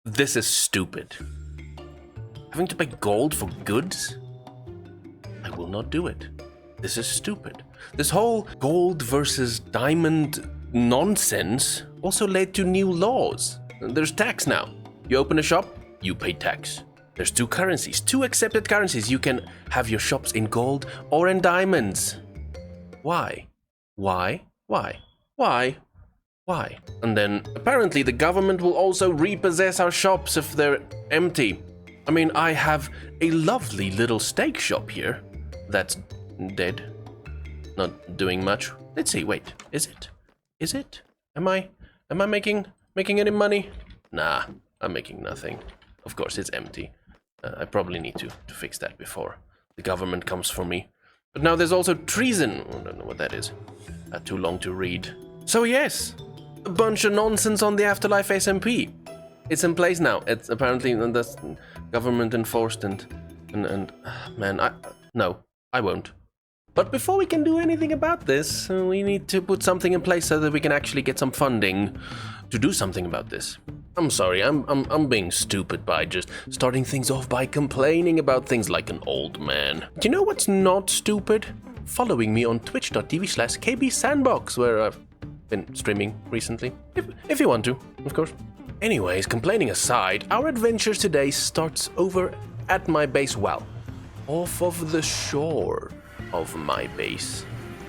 This is stupid. Having to pay gold for goods? I will not do it. This is stupid. This whole gold versus diamond nonsense also led to new laws. There's tax now. You open a shop, you pay tax. There's two currencies, two accepted currencies. You can have your shops in gold or in diamonds. Why? Why? Why? Why? Why? And then apparently the government will also repossess our shops if they're empty. I mean, I have a lovely little steak shop here that's dead. Not doing much. Let's see, wait, is it? Is it? Am I making any money? Nah, I'm making nothing. Of course, it's empty. I probably need to fix that before the government comes for me. But now there's also treason. I don't know what that is. Too long to read. So yes, a bunch of nonsense on the AfterLife SMP. It's in place now. It's apparently that's government enforced and man, no, I won't. But before we can do anything about this, we need to put something in place so that we can actually get some funding to do something about this. I'm sorry, I'm being stupid by just starting things off by complaining about things like an old man. Do you know what's not stupid? Following me on twitch.tv/KB Sandbox, where I've been streaming recently. If you want to, of course. Anyways, complaining aside, our adventure today starts over at my base, well, off of the shore of my base,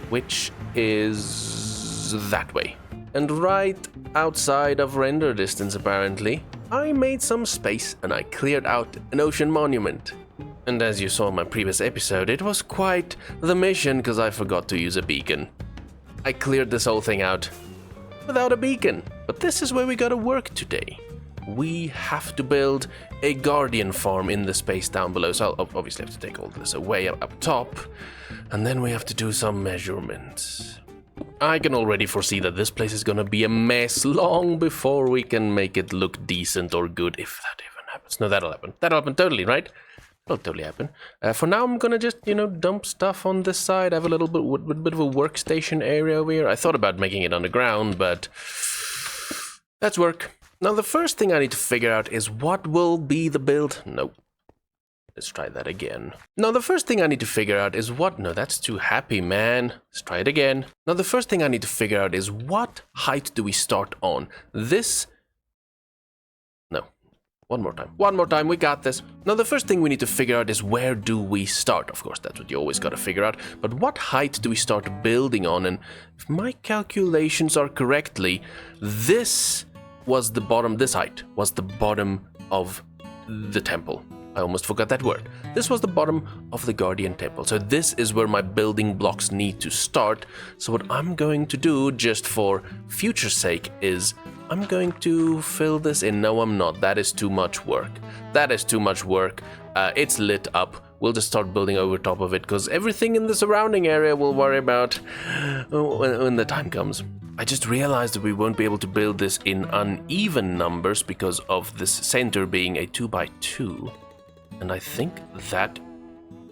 which is that way. And right outside of render distance, apparently, I made some space and I cleared out an ocean monument. And as you saw in my previous episode, it was quite the mission because I forgot to use a beacon. I cleared this whole thing out without a beacon. But this is where we gotta work today. We have to build a guardian farm in the space down below, so I'll obviously have to take all this away up top, and then we have to do some measurements. I can already foresee that this place is gonna be a mess long before we can make it look decent or good, if that even happens. No, that'll happen. That'll happen totally, right? That'll totally happen. For now, I'm gonna just, dump stuff on this side. I have a little bit of a workstation area over here. I thought about making it underground, but that's work. Now, the first thing I need to figure out is what will be the build. No. Let's try that again. Now, the first thing I need to figure out is what... No, that's too happy, man. Let's try it again. Now, the first thing I need to figure out is what height do we start on? This... No. One more time. One more time. We got this. Now, the first thing we need to figure out is where do we start? Of course, that's what you always got to figure out. But what height do we start building on? And if my calculations are correctly, this height was the bottom of the temple. I almost forgot that word. This was the bottom of the Guardian Temple. So this is where my building blocks need to start. So what I'm going to do, just for future's sake, is I'm going to fill this in. No, I'm not. That is too much work. That is too much work. It's lit up. We'll just start building over top of it, because everything in the surrounding area we'll worry about when the time comes. I just realized that we won't be able to build this in uneven numbers because of this center being a 2x2. And I think that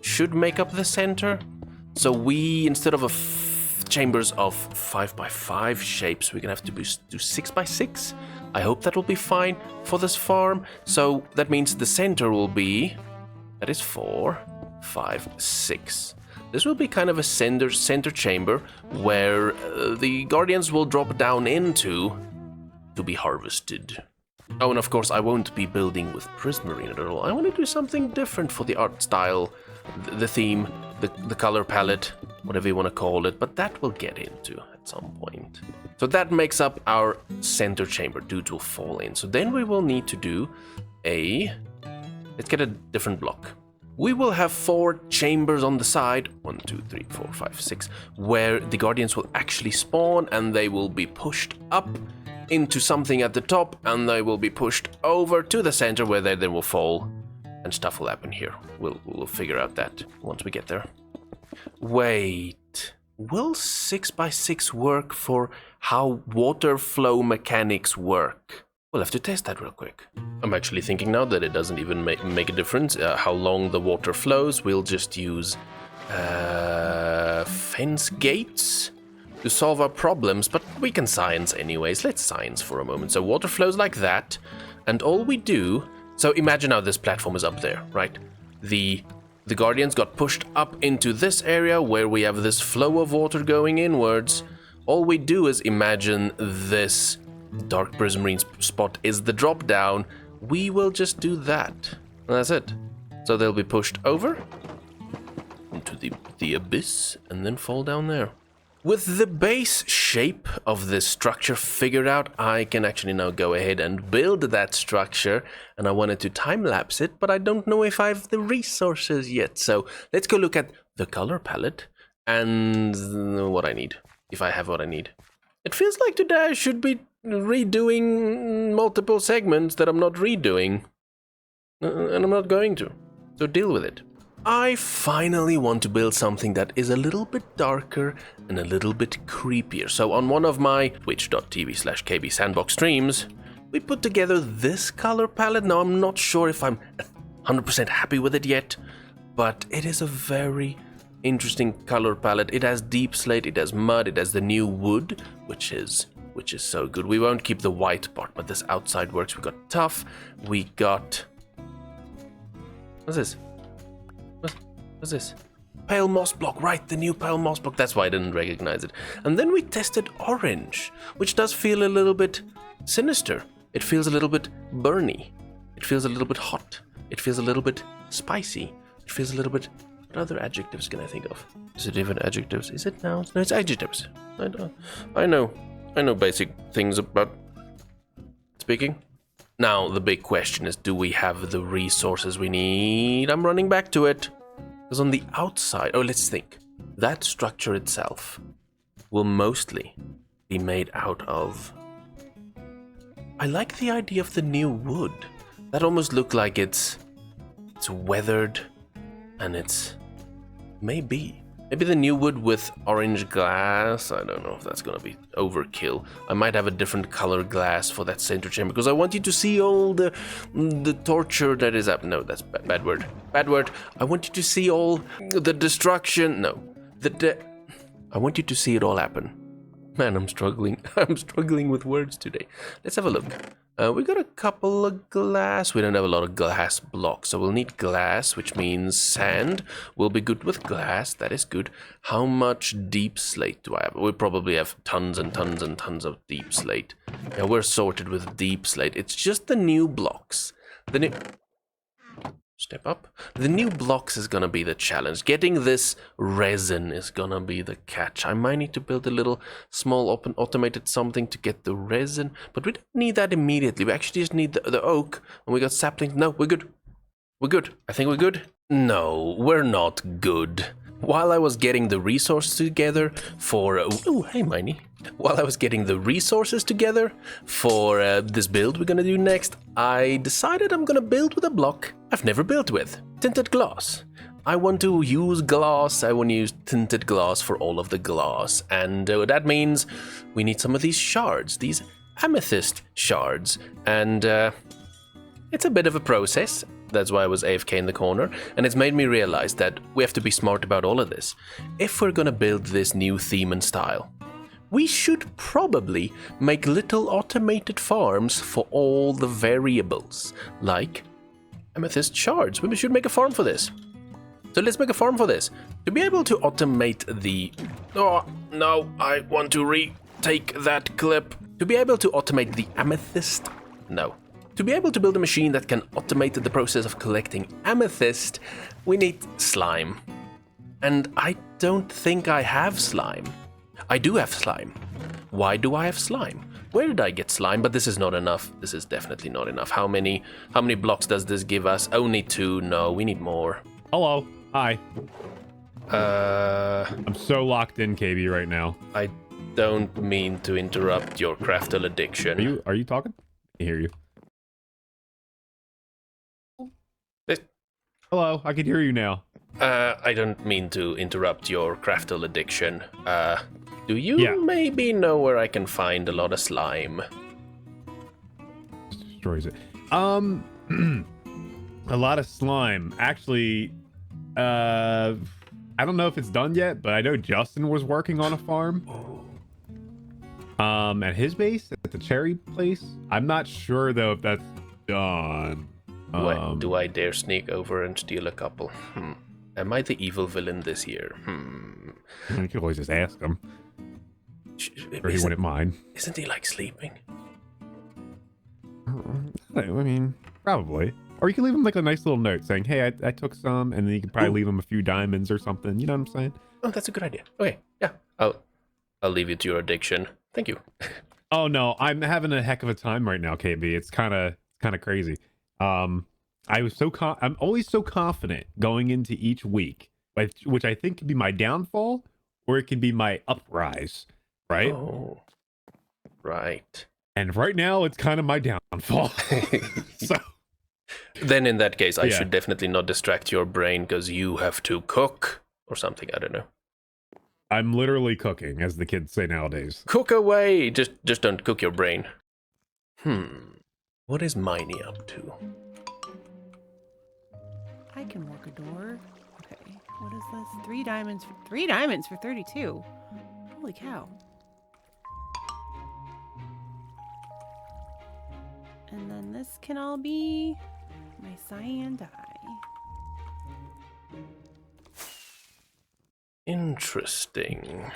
should make up the center. So we, instead of chambers of 5x5 shapes, we're gonna have to do 6x6. I hope that will be fine for this farm. So that means the center will be, that is 4, 5, 6. This will be kind of a center chamber where the guardians will drop down into to be harvested. Oh, and of course, I won't be building with Prismarine at all. I want to do something different for the art style, the theme, the color palette, whatever you want to call it, but that we'll get into at some point. So that makes up our center chamber. Dudes will fall in. So then we will need to do let's get a different block. We will have 4 chambers on the side, 1, 2, 3, 4, 5, 6, where the guardians will actually spawn, and they will be pushed up into something at the top, and they will be pushed over to the center where they then will fall, and stuff will happen here. We'll figure out that once we get there. Wait, will 6x6 work for how water flow mechanics work? We'll have to test that real quick. I'm actually thinking now that it doesn't even make a difference how long the water flows. We'll just use fence gates to solve our problems, but we can science anyways. Let's science for a moment. So water flows like that, And all we do... So imagine how this platform is up there, right? The Guardians got pushed up into this area where we have this flow of water going inwards. All we do is imagine this dark prismarine spot is the drop down. We will just do that. And that's it. So they'll be pushed over into the abyss and then fall down there. With the base shape of this structure figured out, I can actually now go ahead and build that structure. And I wanted to time-lapse it, but I don't know if I have the resources yet. So let's go look at the color palette and what I need, if I have what I need. It feels like today I should be redoing multiple segments that I'm not redoing. And I'm not going to. So deal with it. I finally want to build something that is a little bit darker and a little bit creepier. So on one of my twitch.tv/KB Sandbox streams, we put together this color palette. Now I'm not sure if I'm 100% happy with it yet, but it is a very interesting color palette. It has deep slate, it has mud, it has the new wood, which is so good. We won't keep the white part, but this outside works. We got tough, we got... What's this? What's this? Pale moss block, right, the new pale moss block. That's why I didn't recognize it. And then we tested orange, which does feel a little bit sinister. It feels a little bit burny. It feels a little bit hot. It feels a little bit spicy. It feels a little bit... What other adjectives can I think of? Is it even adjectives? Is it nouns? No, it's adjectives. I know basic things about speaking. Now, the big question is, do we have the resources we need? I'm running back to it. Because on the outside, let's think. That structure itself will mostly be made out of... I like the idea of the new wood. That almost looked like it's weathered and it's... Maybe the new wood with orange glass. I don't know if that's gonna be overkill. I might have a different color glass for that center chamber because I want you to see all the torture that is up. No, that's bad word. Bad word. I want you to see all the destruction. No, I want you to see it all happen. Man, I'm struggling. I'm struggling with words today. Let's have a look. We got a couple of glass. We don't have a lot of glass blocks, so we'll need glass, which means sand. We'll be good with glass. That is good. How much deep slate do I have? We probably have tons and tons and tons of deep slate. Yeah, we're sorted with deep slate. It's just the new blocks. Step up. The new blocks is gonna be the challenge. Getting this resin is gonna be the catch. I might need to build a little small automated something to get the resin, but we don't need that immediately. We actually just need the oak, and we got saplings. No, we're good. We're good. I think we're good. No, we're not good. While I was getting the resources together for... oh, hey, Miney. While I was getting the resources together for this build we're gonna do next, I decided I'm gonna build with a block I've never built with. Tinted glass. I want to use glass. I want to use tinted glass for all of the glass. And that means we need some of these shards, these amethyst shards. And it's a bit of a process. That's why I was AFK in the corner, and it's made me realize that we have to be smart about all of this. If we're gonna build this new theme and style, we should probably make little automated farms for all the variables, like amethyst shards. We should make a farm for this. So let's make a farm for this. To be able to automate the... Oh, no, I want to retake that clip. To be able to automate the amethyst... No. To be able to build a machine that can automate the process of collecting amethyst, we need slime. And I don't think I have slime. I do have slime. Why do I have slime? Where did I get slime? But this is not enough. This is definitely not enough. How many blocks does this give us? Only 2. No, we need more. Hello. Hi. I'm so locked in, KB, right now. I don't mean to interrupt your craftal addiction. Are you talking? I hear you. Hello, I can hear you now. I don't mean to interrupt your craftal addiction. Do you maybe know where I can find a lot of slime? Destroys it. A lot of slime. Actually, I don't know if it's done yet, but I know Justin was working on a farm. At his base, at the cherry place. I'm not sure though if done. Do I dare sneak over and steal a couple? Am I the evil villain this year? You could always just ask him. Or he wouldn't mind. Isn't he like sleeping? I mean, probably. Or you can leave him like a nice little note saying, hey, I took some, and then you can probably leave him a few diamonds or something. You know what I'm saying? Oh, that's a good idea. Okay, yeah. I'll leave you to your addiction. Thank you. Oh no, I'm having a heck of a time right now, KB. It's kind of crazy. I'm always so confident going into each week, which I think could be my downfall or it could be my uprise, right? Oh, right. And right now it's kind of my downfall. So then in that case, I should definitely not distract your brain because you have to cook or something. I don't know. I'm literally cooking, as the kids say nowadays. Cook away. Just don't cook your brain. What is Miney up to? I can work a door. Okay, what is this? 3 diamonds for 32. Holy cow. And then this can all be my cyan dye. Interesting.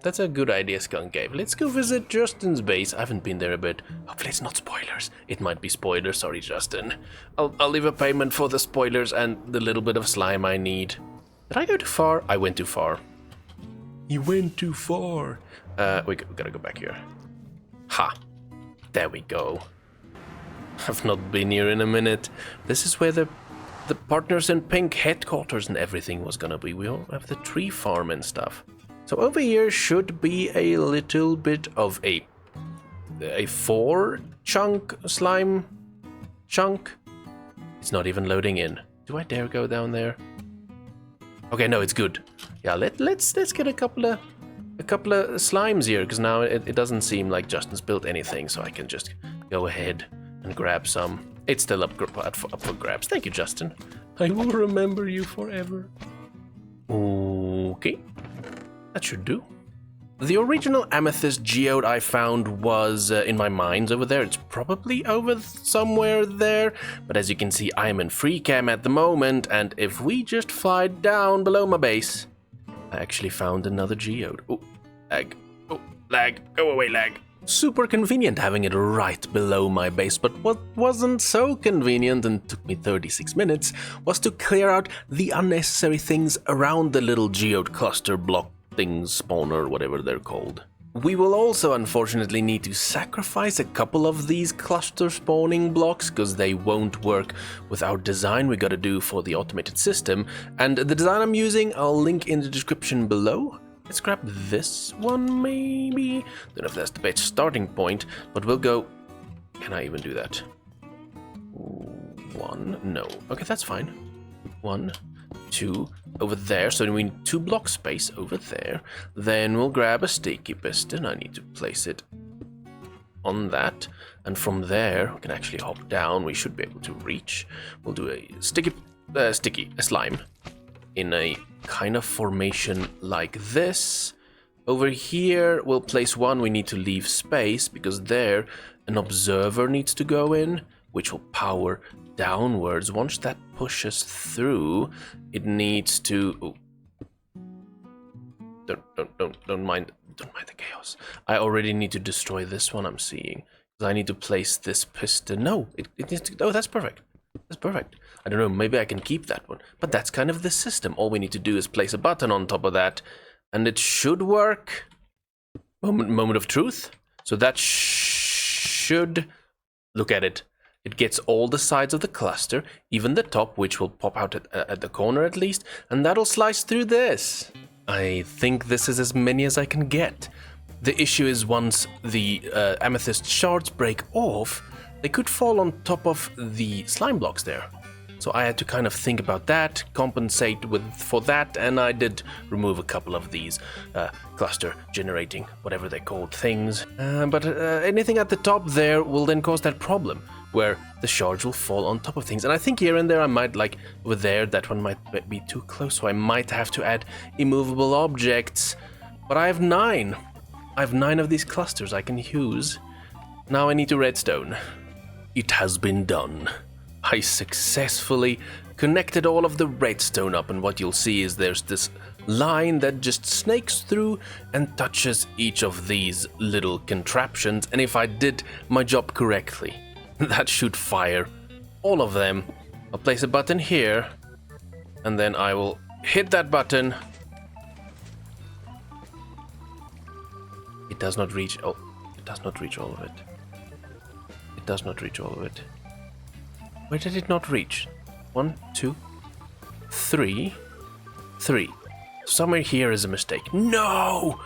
That's a good idea, Skunk Cave. Let's go visit Justin's base. I haven't been there a bit. Hopefully it's not spoilers. It might be spoilers. Sorry, Justin. I'll leave a payment for the spoilers and the little bit of slime I need. Did I go too far? I went too far. You went too far. We gotta go back here. Ha. There we go. I've not been here in a minute. This is where the Partners in Pink headquarters and everything was gonna be. We all have the tree farm and stuff. So over here should be a little bit of a 4 chunk slime chunk. It's not even loading in. Do I dare go down there? Okay, no, it's good. Yeah, let's get a couple of slimes here, because now it doesn't seem like Justin's built anything, so I can just go ahead and grab some. It's still up for grabs. Thank you, Justin. I will remember you forever. Okay. That should do. The original amethyst geode I found was in my mines over there. It's probably over somewhere there. But as you can see, I'm in free cam at the moment. And if we just fly down below my base, I actually found another geode. Oh, lag. Oh, lag. Go away, lag. Super convenient having it right below my base, but what wasn't so convenient and took me 36 minutes was to clear out the unnecessary things around the little geode cluster block things, spawner, whatever they're called. We will also unfortunately need to sacrifice a couple of these cluster spawning blocks because they won't work with our design we gotta do for the automated system, and the design I'm using I'll link in the description below. Let's grab this one, maybe? Don't know if that's the best starting point, but we'll go... Can I even do that? 1, no. Okay, that's fine. 1, 2, over there, so we need 2 block space over there. Then we'll grab a sticky piston. I need to place it on that, and from there we can actually hop down. We should be able to reach. We'll do a slime in a kind of formation like this. Over here we'll place one. We need to leave space because there an observer needs to go in, which will power downwards. Once that pushes through, it needs to... Don't mind the chaos. I already need to destroy this one, I'm seeing. Because I need to place this piston. No, it needs to... Oh, that's perfect. That's perfect. I don't know, maybe I can keep that one. But that's kind of the system. All we need to do is place a button on top of that, and it should work. Moment of truth. So that should... Look at it. It gets all the sides of the cluster, even the top, which will pop out at the corner at least, and that'll slice through this. I think this is as many as I can get. The issue is once the amethyst shards break off, they could fall on top of the slime blocks there. So I had to kind of think about that, compensate for that, and I did remove a couple of these cluster generating, whatever they're called, things. But anything at the top there will then cause that problem, where the shards will fall on top of things. And I think here and there I might, like over there, that one might be too close, so I might have to add immovable objects. But I have 9. I have 9 of these clusters I can use. Now I need to redstone. It has been done. I successfully connected all of the redstone up, and what you'll see is there's this line that just snakes through and touches each of these little contraptions, and if I did my job correctly, that should fire all of them. I'll place a button here, and then I will hit that button. It does not reach. Oh, it does not reach all of it. It does not reach all of it. Where did it not reach? 1, 2, 3. 3. Somewhere here is a mistake. No!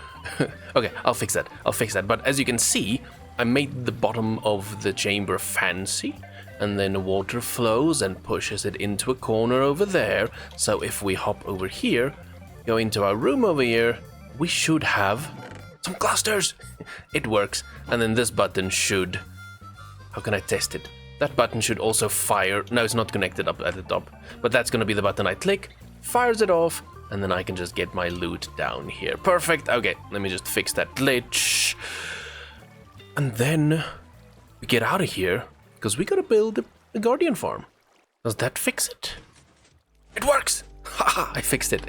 Okay, I'll fix that. But as you can see, I made the bottom of the chamber fancy, and then water flows and pushes it into a corner over there. So if we hop over here, go into our room over here, we should have some clusters. It works. And then this button should... How can I test it? That button should also fire... No, it's not connected up at the top. But that's going to be the button I click. Fires it off. And then I can just get my loot down here. Perfect. Okay, let me just fix that glitch. And then we get out of here. Because we got to build a Guardian farm. Does that fix it? It works! Haha, I fixed it.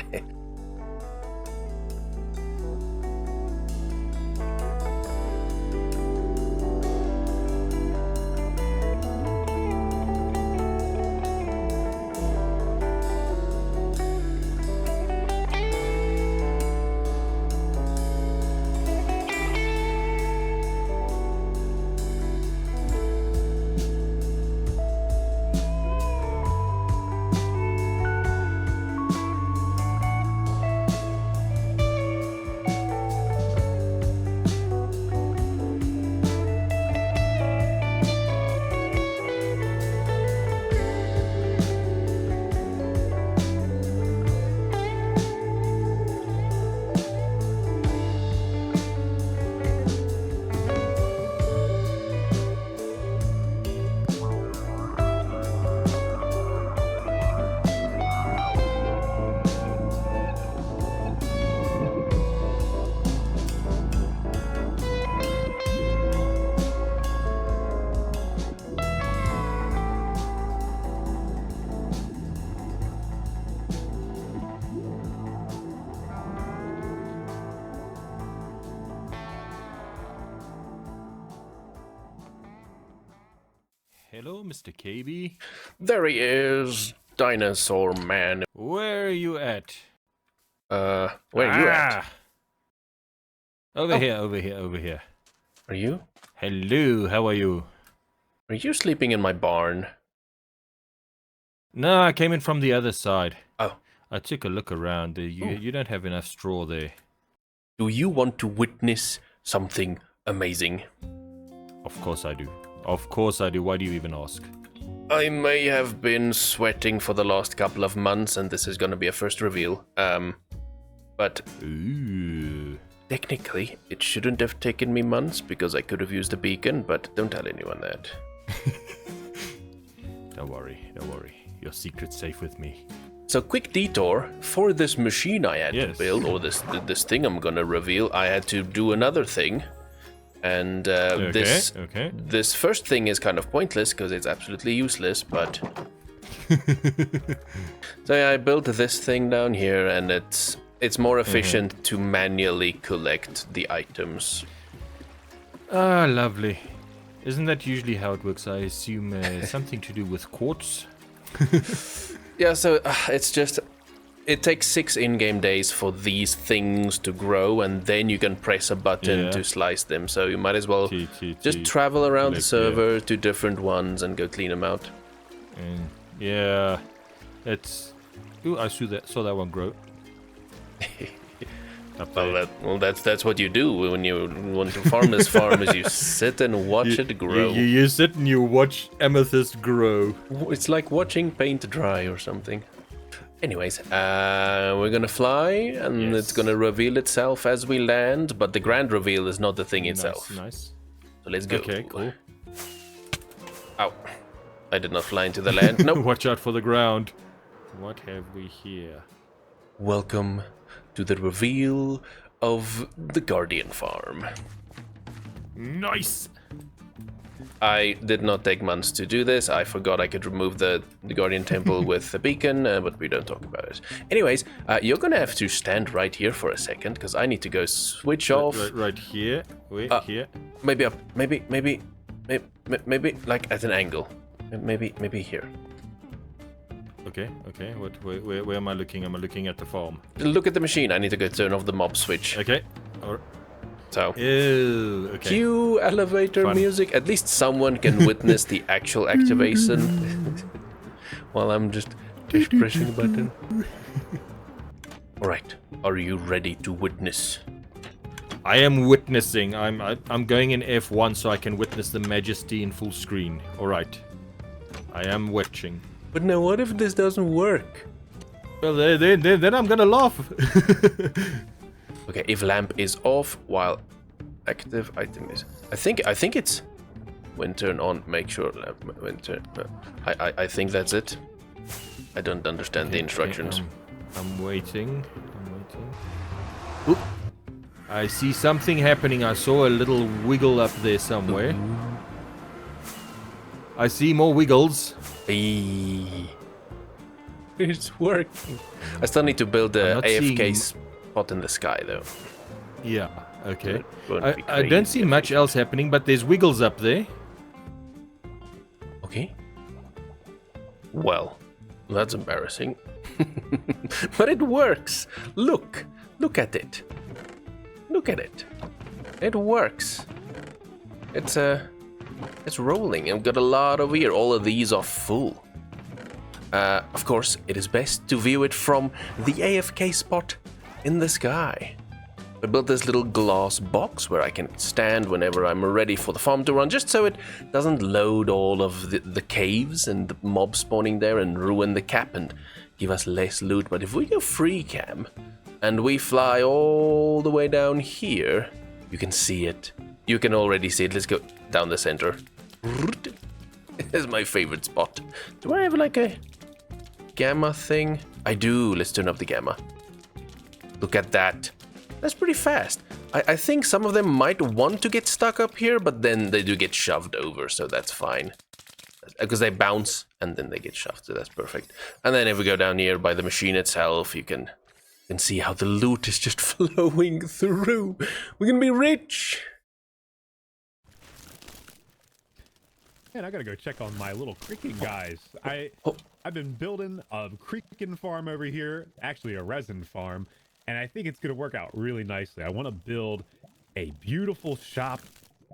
Hello, Mr. KB. There he is, Dinosaur Man. Where are you at? Where are you at? Over here. Are you? Hello, how are you? Are you sleeping in my barn? No, I came in from the other side. Oh. I took a look around. You don't have enough straw there. Do you want to witness something amazing? Of course I do. Of course I do. Why do you even ask? I may have been sweating for the last couple of months, and this is going to be a first reveal. But Ooh. technically, it shouldn't have taken me months because I could have used a beacon, but don't tell anyone that. Don't worry. Your secret's safe with me. So, quick detour. For this machine I had to Yes. build, or this thing I'm going to reveal, I had to do another thing. And this first thing is kind of pointless because it's absolutely useless, but... So yeah, I built this thing down here, and it's more efficient to manually collect the items. Ah, lovely. Isn't that usually how it works? I assume something to do with quartz? Yeah, so it's just... It takes 6 in-game days for these things to grow, and then you can press a button to slice them. So you might as well just travel around the server to different ones and go clean them out. And yeah, it's... Ooh, I saw that one grow. Well, that's what you do when you want to farm this farm, is you sit and watch it grow. You sit and you watch amethyst grow. It's like watching paint dry or something. Anyways, we're gonna fly, and it's gonna reveal itself as we land, but the grand reveal is not the thing itself. Nice. So let's go. Okay, cool. Ow. I did not fly into the land. Nope. Watch out for the ground. What have we here? Welcome to the reveal of the Guardian farm. Nice! I did not take months to do this. I forgot I could remove the Guardian Temple with the beacon, but we don't talk about it. Anyways, you're gonna have to stand right here for a second, because I need to go switch off. Right here. Wait, here. Maybe up. Maybe like at an angle. Maybe here. Okay. Where am I looking? Am I looking at the farm? Look at the machine. I need to go turn off the mob switch. Okay. So. Ew, okay. Cue elevator music. At least someone can witness the actual activation. While I'm just pressing a button. Alright. Are you ready to witness? I am witnessing. I'm going in F1 so I can witness the majesty in full screen. Alright. I am watching. But now what if this doesn't work? Well, then I'm gonna laugh. Okay, if lamp is off while active item is... I think it's... When turn on, make sure lamp... When turn... I think that's it. I don't understand the instructions. I'm waiting. Oop. I see something happening. I saw a little wiggle up there somewhere. I see more wiggles. It's working. I still need to build the AFK spot in the sky, though. Yeah, okay. I don't see much else happening, but there's wiggles up there. Okay. Well, that's embarrassing. But it works. Look at it. Look at it. It works. It's rolling. I've got a lot over here. All of these are full. Of course, it is best to view it from the AFK spot in the sky. I built this little glass box where I can stand whenever I'm ready for the farm to run, just so it doesn't load all of the caves and the mob spawning there and ruin the cap and give us less loot. But if we go free cam and we fly all the way down here, you can see it. You can already see it. Let's go down the center. This is my favorite spot. Do I have like a gamma thing? I do. Let's turn up the gamma. Look at that. That's pretty fast. I think some of them might want to get stuck up here, but then they do get shoved over, so that's fine. Because they bounce and then they get shoved, so that's perfect. And then if we go down here by the machine itself, you can see how the loot is just flowing through. We're gonna be rich. Man, I gotta go check on my little creeking guys. I've been building a creeking farm over here, actually a resin farm, and I think it's gonna work out really nicely. I want to build a beautiful shop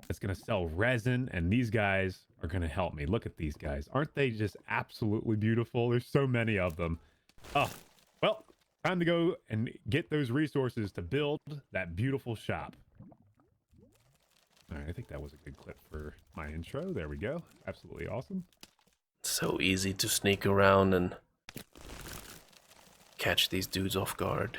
that's gonna sell resin, and these guys are gonna help me. Look at these guys. Aren't they just absolutely beautiful? There's so many of them. Oh, well, time to go and get those resources to build that beautiful shop. All right, I think that was a good clip for my intro. There we go. Absolutely awesome. So easy to sneak around and catch these dudes off guard.